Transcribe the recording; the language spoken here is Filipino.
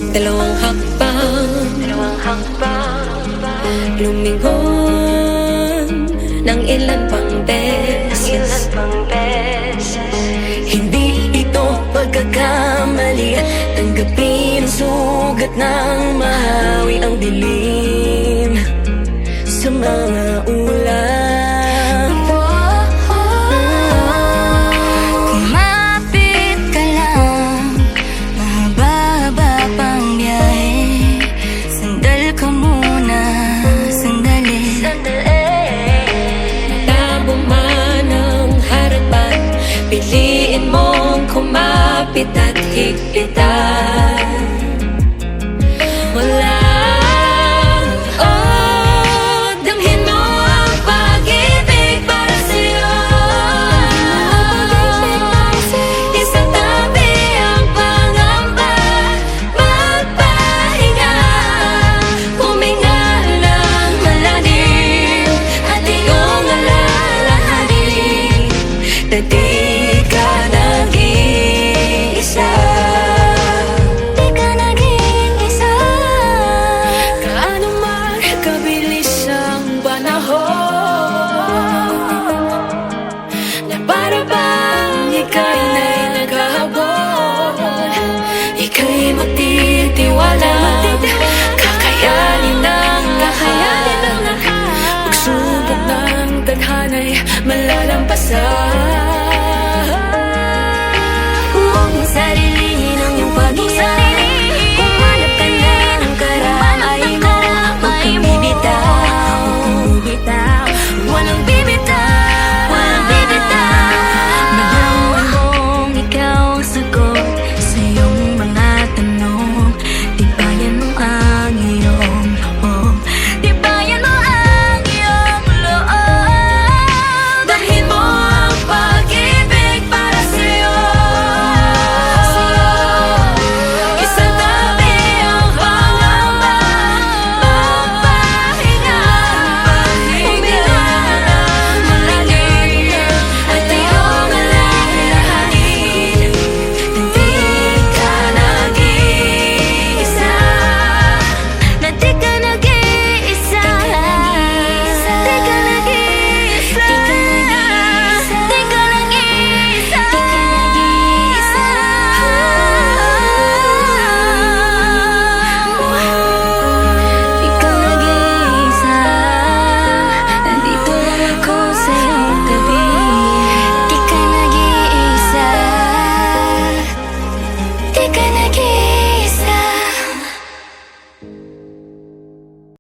Dalawang hakbang lumingon ng ilan pang beses. Hindi ito pagkakamali, tanggapin ang sugat ng mahawi ang dilim sa mga ulam. Kumapit ka lang, mahaba-haba pang biyahe. Sandal ka muna, sandali. Tabo man ang harapan, piliin mong kumapit at higpitan. Wala damhin mo ang pag-ibig para sa'yo. Isang tabi ang pangamba, magpahinga, huminga ng malalim, at iyong alalahanin na di ka nag-iisa. Di ka nag-iisa. Gaano man kabilis ang panahon, na para bang ika'y naghahabol. Ika'y magtitiwala, kakayanin ang lahat. Pagsubok ng tadhana'y malalampasan. Huwag mong sarilihin ang iyong pag-iyak. Humanap ka ng karamay mo. Huwag kang bibitaw, walang bibitaw. Malaman mong ikaw ang sagot sa iyong mga tanong. Tibayan mo ang iyong loob, tibayan mo ang iyong loob. Dalhin mo ang pag-ibig para sa'yo. Isang tabi ang pangamba, magpahinga, huminga ng malalim, at iyong alalahanin na di ka nag-iisa. Na di ka nag-iisa. Di ka nag-iisa. Di ka nag-iisa. Di ka nag-iisa. Nandito lang ako sa iyong tabi. Di ka nag-iisa. Di ka